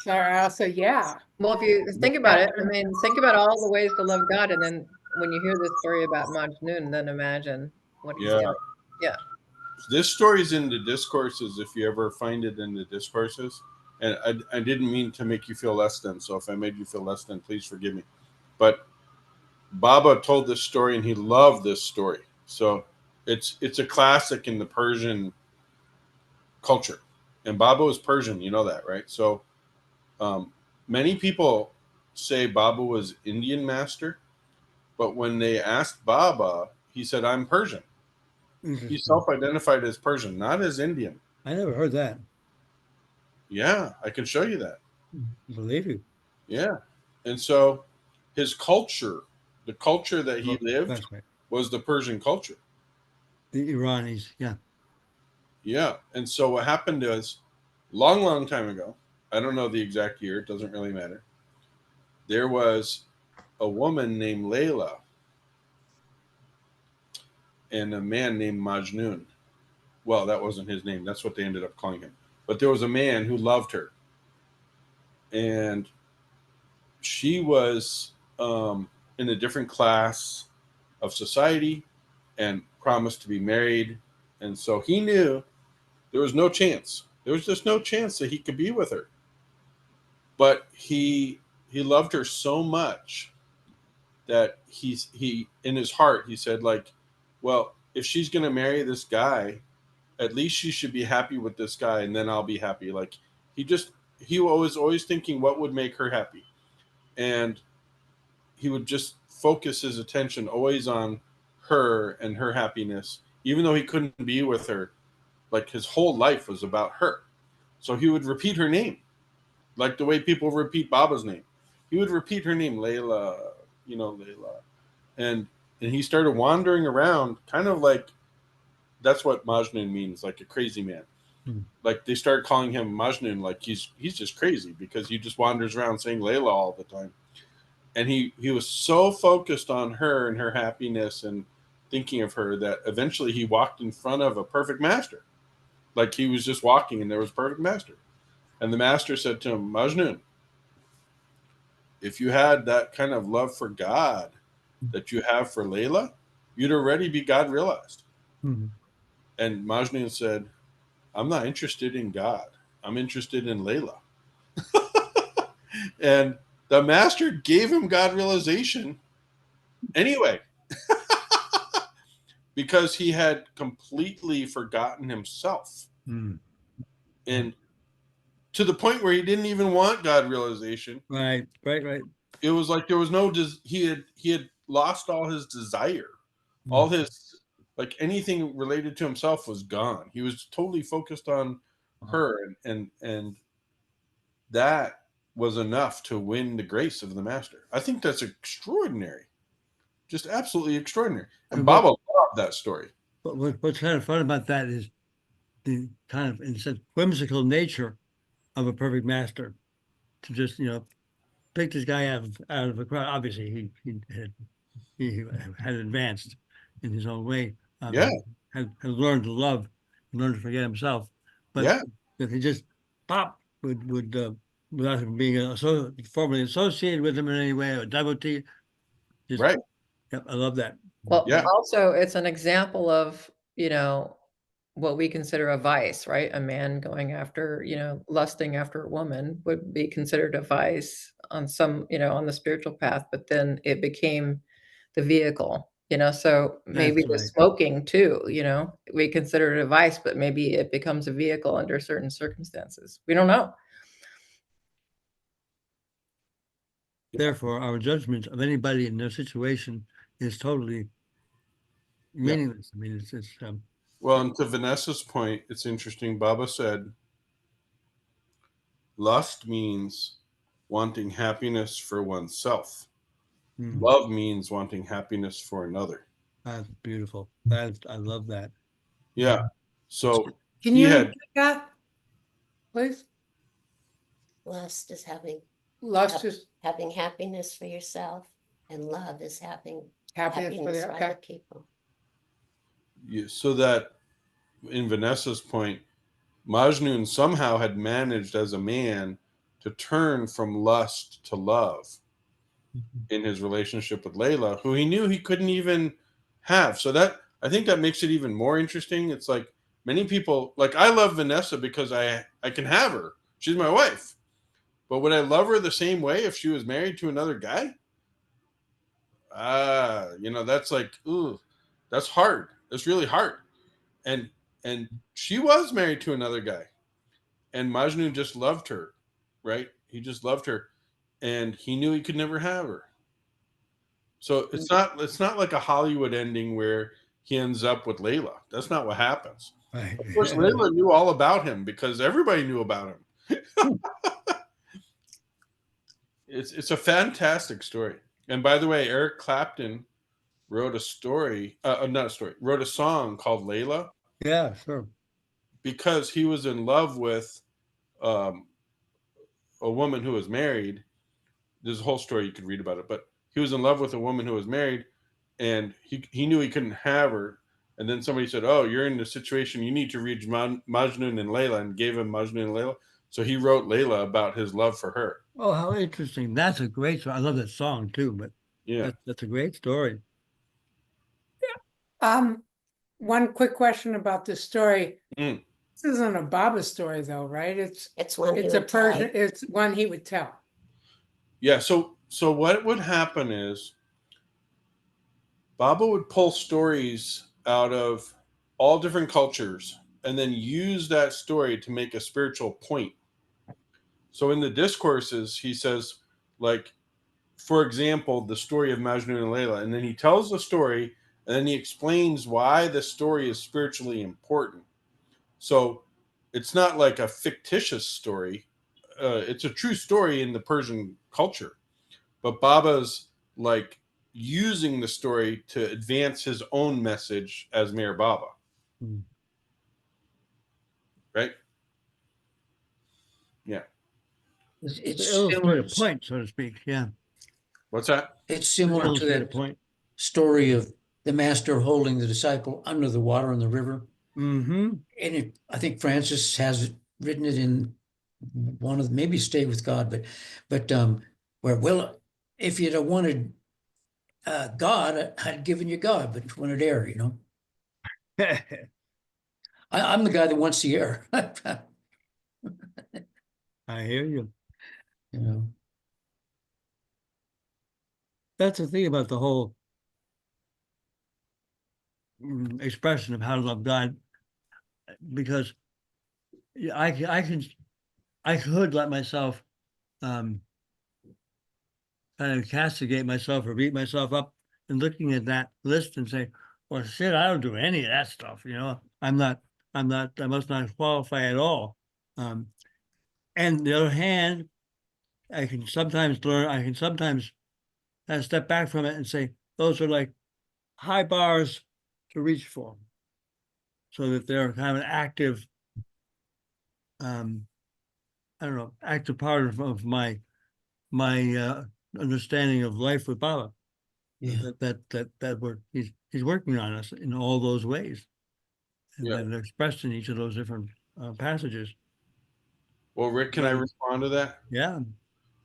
sorry, I'll say, yeah. Well, if you think about it, I mean, think about all the ways to love God. And then when you hear this story about Majnun, then imagine what he's doing. Yeah. This story's in the discourses, if you ever find it in the discourses. And I didn't mean to make you feel less than. So if I made you feel less than, please forgive me. But Baba told this story and he loved this story. So It's a classic in the Persian culture, and Baba was Persian. You know that, right? So many people say Baba was Indian master, but when they asked Baba, he said, "I'm Persian." He Interesting. self-identified as Persian, not as Indian. I never heard that. Yeah, I can show you that. Believe you. Yeah. And so his culture, the culture that he lived, That's right. was the Persian culture. The Iranis, yeah. Yeah. And so what happened is, long time ago, I don't know the exact year, it doesn't really matter. There was a woman named Layla and a man named Majnun. Well, that wasn't his name. That's what they ended up calling him. But there was a man who loved her. And she was in a different class of society and promised to be married. And so he knew there was no chance. There was just no chance that he could be with her. But he loved her so much that he in his heart he said, like, well, if she's gonna marry this guy, at least she should be happy with this guy, and then I'll be happy. Like he was always thinking what would make her happy, and he would just focus his attention always on her and her happiness, even though he couldn't be with her. Like his whole life was about her. So he would repeat her name, like the way people repeat Baba's name. He would repeat her name, Layla, Layla. And he started wandering around, kind of like, that's what Majnun means, like a crazy man. Like they started calling him Majnun, like he's just crazy because he just wanders around saying Layla all the time. And he was so focused on her and her happiness and thinking of her that eventually he walked in front of a perfect master. Like he was just walking and there was a perfect master. And the master said to him, Majnun, if you had that kind of love for God that you have for Layla, you'd already be God realized. Mm-hmm. And Majnun said, I'm not interested in God. I'm interested in Layla. And the master gave him God realization anyway, because he had completely forgotten himself. Mm. And to the point where he didn't even want God realization. Right. It was like there was no he had lost all his desire. All his, like, anything related to himself was gone. He was totally focused on her, and that was enough to win the grace of the master. I think that's extraordinary. Just absolutely extraordinary. And Baba loved that story. But what's kind of fun about that is the kind of, in a sense, whimsical nature of a perfect master to just, pick this guy out of a crowd. Obviously, he had advanced in his own way. Yeah. Had learned to love, and learned to forget himself. But Yeah. if he just would without him being formally associated with him in any way, a devotee. Just, right. Yep, I love that. Well, Yeah. also it's an example of, what we consider a vice, right? A man going after, lusting after a woman would be considered a vice on some, on the spiritual path, but then it became the vehicle, so maybe the That's right. smoking too, we consider it a vice, but maybe it becomes a vehicle under certain circumstances. We don't know. Therefore, our judgment of anybody in their situation is totally meaningless. I mean, it's well, and to Vanessa's point, it's interesting. Baba said, lust means wanting happiness for oneself. Love means wanting happiness for another. That's beautiful. I love that. Yeah. So Can you repeat that, please? Lust is Lust is having happiness for yourself, and love is having happiness for the, for okay. other people. so that, in Vanessa's point, Majnun somehow had managed as a man to turn from lust to love in his relationship with Layla, who he knew he couldn't even have. So that, I think that makes it even more interesting. It's like many people, like, I love Vanessa because I can have her. She's my wife. But would I love her the same way if she was married to another guy? That's like, ooh, that's hard. It's really hard. And she was married to another guy, and Majnun just loved her, right? He just loved her, and he knew he could never have her. So it's not like a Hollywood ending where he ends up with Layla. That's not what happens. Right. Of course, Layla knew all about him because everybody knew about him. It's a fantastic story. And by the way, Eric Clapton wrote a story, not a story, wrote a song called Layla Yeah, sure. because he was in love with um, a woman who was married. There's a whole story you could read about it, but he was in love with a woman who was married, and he knew he couldn't have her. And then somebody said, "Oh, you're in a situation. You need to read Majnun and Layla," and gave him Majnun and Layla. So he wrote Layla about his love for her. Oh, how interesting. That's a great song. I love that song too, but Yeah. that's a great story. One quick question about this story. Mm. This isn't a Baba story though, right? It's one he It's a would tell. Persian, it's one he would tell. Yeah. So what would happen is Baba would pull stories out of all different cultures and then use that story to make a spiritual point. So in the discourses, he says, like, for example, the story of Majnun and Layla, and then he tells the story, and then he explains why the story is spiritually important. So it's not like a fictitious story; it's a true story in the Persian culture. But Baba's like using the story to advance his own message as Meher Baba, Hmm. right? Yeah. It's To illustrate a similar, point, so to speak. Yeah. What's that? it's To similar to illustrate a that point. story of the master holding the disciple under the water in the river. Mm-hmm. And I think Francis has written it in one of maybe Stay with God, but where, well, if you'd have wanted God, I'd given you God, but you wanted air, you know. I'm the guy that wants the air. I hear you. You know. That's the thing about the whole expression of how to love God, because I could let myself kind of castigate myself or beat myself up and looking at that list and say, well, shit, I don't do any of that stuff. You know, I must not qualify at all. And the other hand, I can sometimes kind of step back from it and say, those are like high bars to reach for, so that they're kind of an active, I don't know, active part of my understanding of life with Baba. Yeah. That he's working on us in all those ways, and Yeah. that are expressed in each of those different passages. Well, Rick, can I respond to that? Yeah,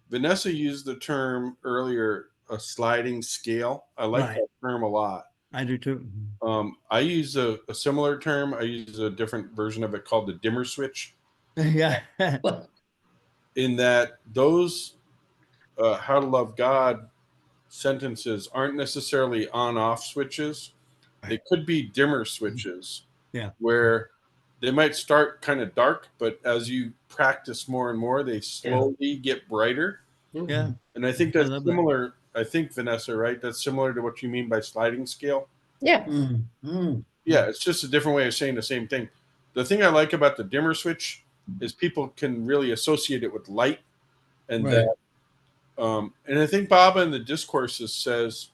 Vanessa used the term earlier, a sliding scale. I like right. that term a lot. I do too. I use a similar term. I use a different version of it called the dimmer switch. Yeah. Well, In that those how to love God sentences aren't necessarily on-off switches. They could be dimmer switches. Yeah. Where they might start kind of dark, but as you practice more and more, they slowly get brighter. Yeah. And I think I that's love that. similar. I think, Vanessa, right? That's similar to what you mean by sliding scale. Yeah. Yeah, it's just a different way of saying the same thing. The thing I like about the dimmer switch is people can really associate it with light, and right. and I think Baba in the discourses says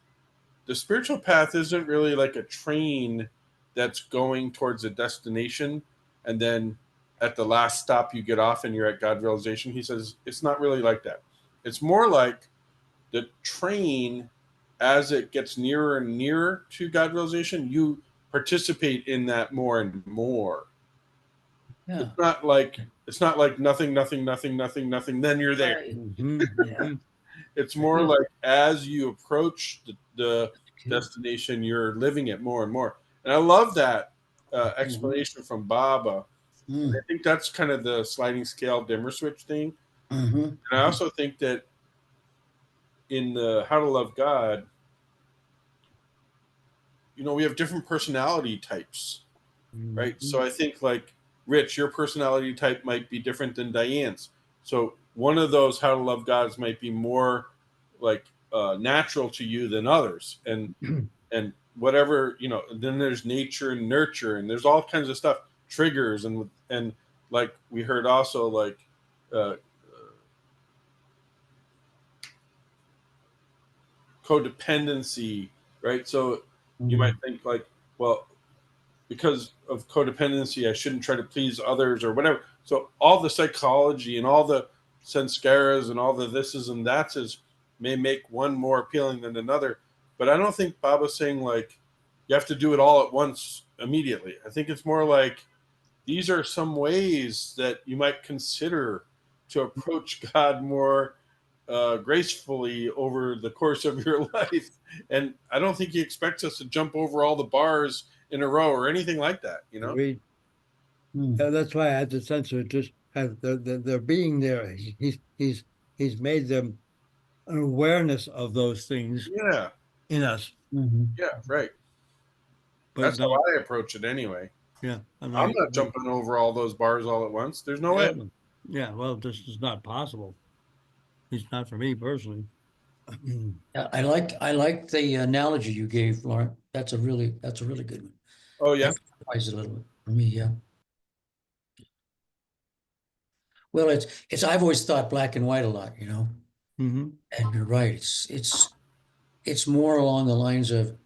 the spiritual path isn't really like a train that's going towards a destination, and then at the last stop you get off and you're at God realization. He says it's not really like that. It's more like the train, as it gets nearer and nearer to God realization, you participate in that more and more. Yeah. It's not like nothing, nothing, nothing, nothing, nothing. Then you're there. Right. Mm-hmm. It's more like as you approach the Okay. destination, you're living it more and more. And I love that explanation from Baba. Mm. I think that's kind of the sliding scale dimmer switch thing. Mm-hmm. And I also think that in the How to Love God, we have different personality types, right? Mhm. So I think like Rich, your personality type might be different than Diane's. So one of those how to love gods might be more like natural to you than others, and whatever then there's nature and nurture, and there's all kinds of stuff, triggers, and like we heard also like uh, codependency, right? So you might think like, well, because of codependency I shouldn't try to please others or whatever. So all the psychology and all the sanskaras and all the thises and that's is may make one more appealing than another, but I don't think Baba's saying like you have to do it all at once immediately. I think it's more like these are some ways that you might consider to approach God more gracefully over the course of your life. And I don't think he expects us to jump over all the bars in a row or anything like that. Agreed. Yeah, that's why I had the sense of just have their being there. He's made them an awareness of those things Yeah. in us, Yeah. Right. but That's how not. I approach it anyway. Yeah, I'm not jumping over all those bars all at once. There's no way. Yeah, yeah. Well, this is not possible. It's not for me personally. Yeah, I like the analogy you gave, Lauren. That's a really good one. Oh yeah. That clarifies it a little bit for me, yeah. Well, it's I've always thought black and white a lot, Mhm. and you're right. It's more along the lines of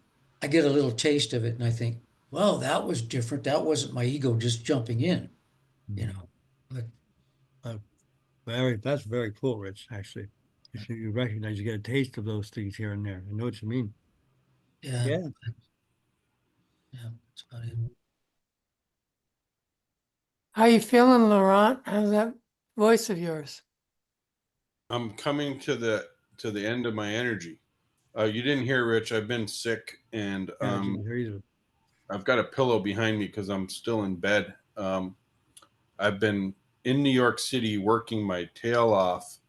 I get a little taste of it and I think, well, that was different. That wasn't my ego just jumping in, you know. But That's very cool, Rich. Actually, you recognize you get a taste of those things here and there. I know what you mean. yeah, Yeah. yeah, that's about it. How you feeling, Laurent? How's that voice of yours? I'm coming to the end of my energy. You didn't hear, Rich. I've been sick, and Yeah, I didn't hear either. I've got a pillow behind me because I'm still in bed. I've been in New York City working my tail off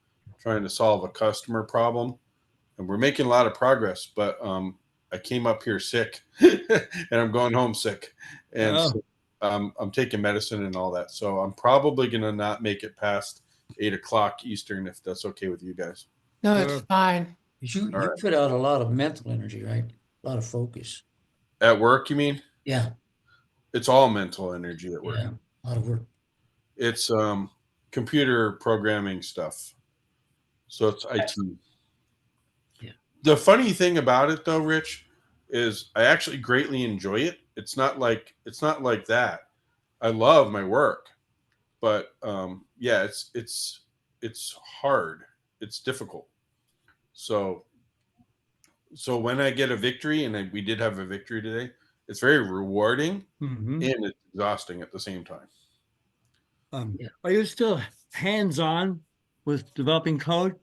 trying to solve a customer problem, and we're making a lot of progress. But I came up here sick, and I'm going home sick, and Oh. so, I'm taking medicine and all that. So I'm probably gonna not make it past 8 o'clock Eastern, if that's okay with you guys. No, Sure. it's fine. You All right. put out a lot of mental energy, right? A lot of focus. At work, you mean? Yeah, It's all mental energy at work. yeah, a lot of work. It's computer programming stuff. So it's IT. Yeah. The funny thing about it though, Rich, is I actually greatly enjoy it. It's not like that. I love my work, but yeah, it's hard. It's difficult. So when I get a victory, and we did have a victory today, it's very rewarding Mm-hmm. and it's exhausting at the same time. Yeah. Are you still hands-on with developing code?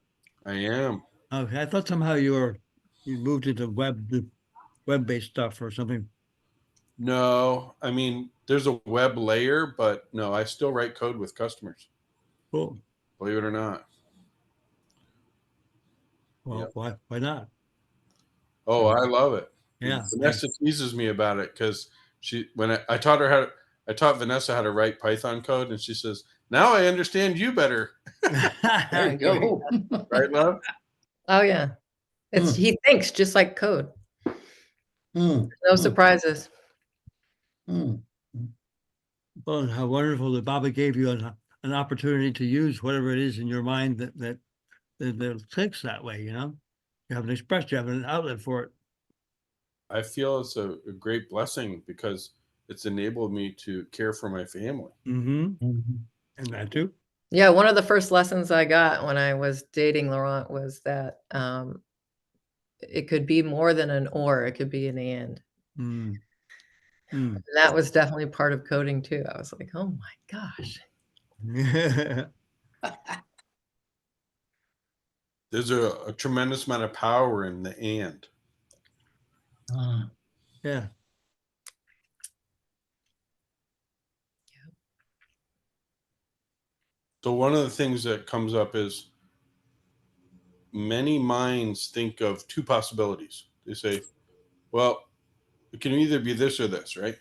I am. Okay, I thought somehow you moved into web-based stuff or something. No, I mean, there's a web layer, but no, I still write code with customers, Cool. believe it or not. Well, Yep. why not? Oh, I love it. Yeah. Vanessa teases me about it because I taught Vanessa how to write Python code, and she says, "Now I understand you better." There you go. Right, love? Oh yeah. He thinks just like code. No surprises. Well, how wonderful that Baba gave you an opportunity to use whatever it is in your mind that thinks that way, You have an expression, you have an outlet for it. I feel it's a great blessing because it's enabled me to care for my family. Mm-hmm. And that too. Yeah, one of the first lessons I got when I was dating Laurent was that it could be more than an or, it could be an and. Mm. And that was definitely part of coding too. I was like, oh my gosh. There's a tremendous amount of power in the and. Yeah. So one of the things that comes up is many minds think of two possibilities. They say, well, It can either be this or this, right?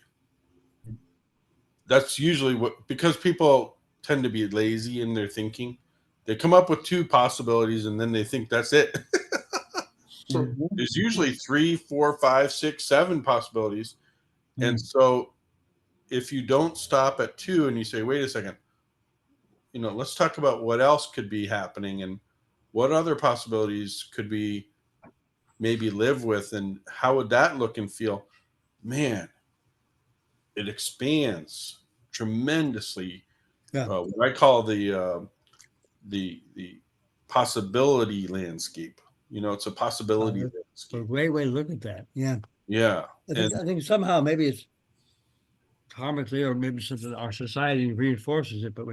That's usually what, because people tend to be lazy in their thinking. They come up with two possibilities and then they think that's it. So there's usually 3, 4, 5, 6, 7 possibilities. And so if you don't stop at 2 and you say, wait a second, let's talk about what else could be happening and what other possibilities could we maybe live with and how would that look and feel? Man, it expands tremendously. Yeah. What I call the possibility landscape. It's a possibility That's a landscape. great way to look at that. Yeah. Yeah. I think somehow maybe it's karmically, or maybe something our society reinforces it, but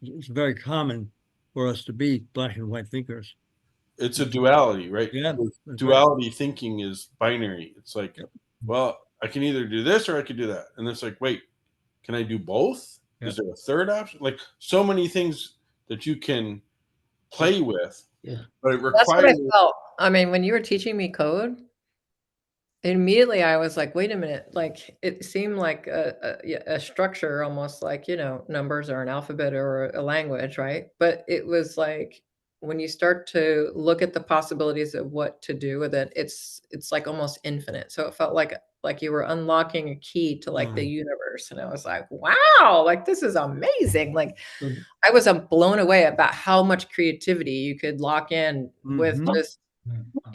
it's very common for us to be black and white thinkers. It's a duality, right? Yeah. Duality thinking is binary. It's like, Yep. well, I can either do this or I could do that. And it's like, wait, can I do both? Yep. Is there a third option? Like so many things that you can play with. Yeah. But it That's what I requires felt. I mean, when you were teaching me code, immediately I was like, wait a minute, like it seemed like a structure, almost like, numbers or an alphabet or a language, right? But it was like when you start to look at the possibilities of what to do with it, it's like almost infinite. So it felt like you were unlocking a key to like the universe. And I was like, wow, like this is amazing. Like I was blown away about how much creativity you could lock in with just,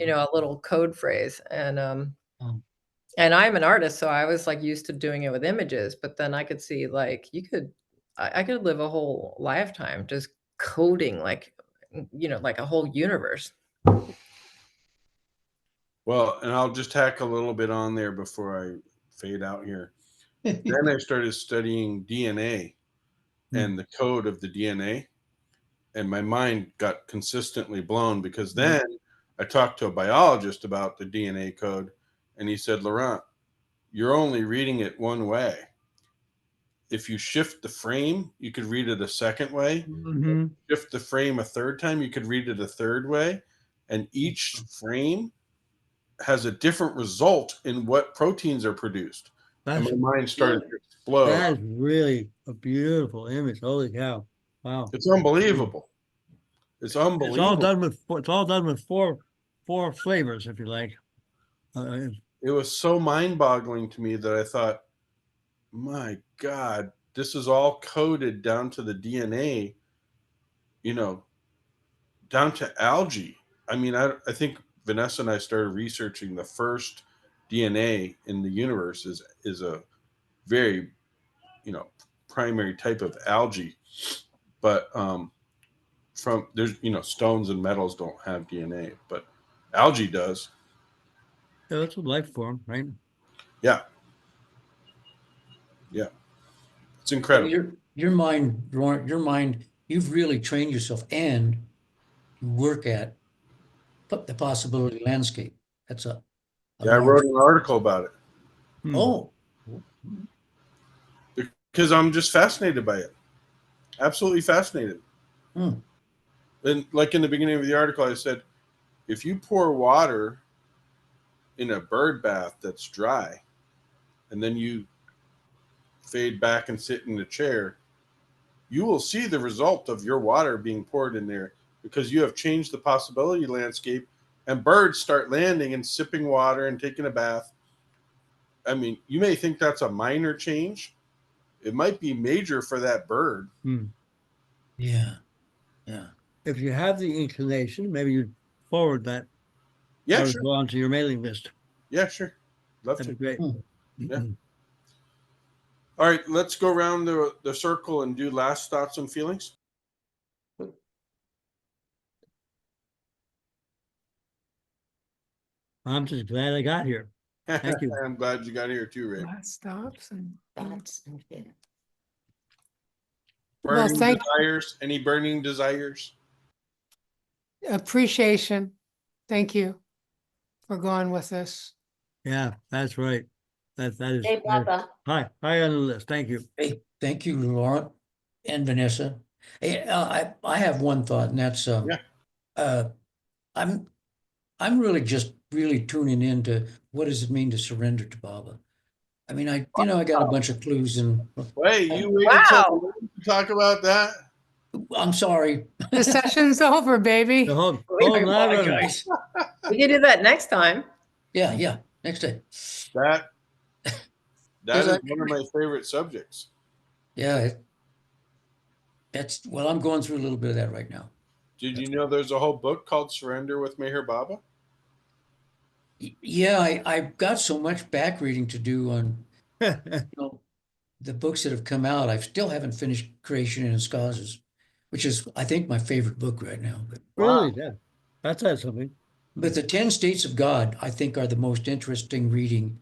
a little code phrase. And I'm an artist, so I was like used to doing it with images, but then I could see like I could live a whole lifetime just coding like, like a whole universe. Well, and I'll just tack a little bit on there before I fade out here. Then I started studying DNA and the code of the DNA. And my mind got consistently blown because then I talked to a biologist about the DNA code. And he said, Laurent, you're only reading it one way. If you shift the frame, you could read it a second way. Shift the frame a third time, you could read it a third way. And each frame has a different result in what proteins are produced. And my mind started to explode. That is really a beautiful image. Holy cow. Wow. It's unbelievable. It's unbelievable. It's all done with four flavors, if you like. It was so mind-boggling to me that I thought, my God, this is all coded down to the DNA, down to algae. I mean, I think Vanessa and I started researching the first DNA in the universe is a very, primary type of algae. But from there's, stones and metals don't have DNA, but algae does. Yeah, that's a life form, right? Yeah. Yeah. It's incredible. Your mind, you've really trained yourself and you work at the possibility landscape. That's I wrote an article about it. Oh. Because I'm just fascinated by it. Absolutely fascinated. And like in the beginning of the article, I said, if you pour water in a bird bath that's dry, and then you fade back and sit in a chair, you will see the result of your water being poured in there because you have changed the possibility landscape and birds start landing and sipping water and taking a bath. I mean, you may think that's a minor change. It might be major for that bird. Yeah. If you have the inclination, maybe you forward that article onto your mailing list. Yeah, sure. Love That'd to. be great. Yeah. All right, let's go around the circle and do last thoughts and feelings. I'm just glad I got here. Thank you. I'm glad you got here too, Ray. Last stops and Thoughts and feelings. Burning thank- desires? Any burning desires? appreciation. Thank you for going with us. Yeah, that's right. That is Hey, Bubba. high on the list. Thank you. Hey, thank you, Laurent and Vanessa. Hey, I have one thought, and that's I'm I'm really just really tuning into what does it mean to surrender to Baba. I mean, I got a bunch of clues and Wait, you waited till the end to talk about that? I'm sorry. The session's over, baby. So hold, We hold I on, Reverend. apologize. We can do that next time. Yeah. Next time. That Is is that- one of my favorite subjects. Yeah. Well, I'm going through a little bit of that right now. Did you know there's a whole book called Surrender with Meher Baba? Yeah, I've got so much back reading to do on the books that have come out. I still haven't finished Creation in Its Causes, which is, I think, my favorite book right now. Really? Yeah. That's something. But the 10 States of God, I think, are the most interesting reading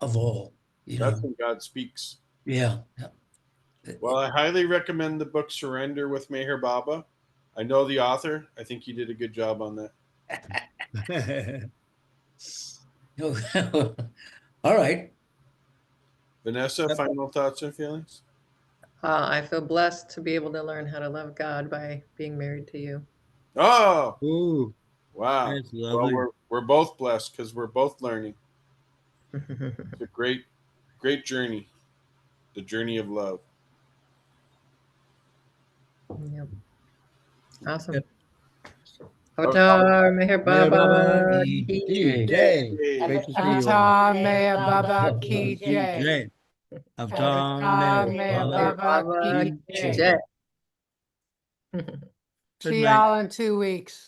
of all. That's when God speaks. Yeah. Well, I highly recommend the book Surrender with Meher Baba. I know the author. I think he did a good job on that. All right. Vanessa, final thoughts and feelings? I feel blessed to be able to learn how to love God by being married to you. Oh, Ooh, wow. that's Well, lovely. we're both blessed because we're both learning. It's a great journey, the journey of love. Yep. Awesome. Yep. Avatar Meher Meher Baba Baba ki ki jai. jai. Great to see you all. Avatar Maya Baba Ki Ki Jai. jai. Avatar Avatar Meher Maya Baba Baba Baba Ki ki Jai. jai. Good See night. y'all in 2 weeks.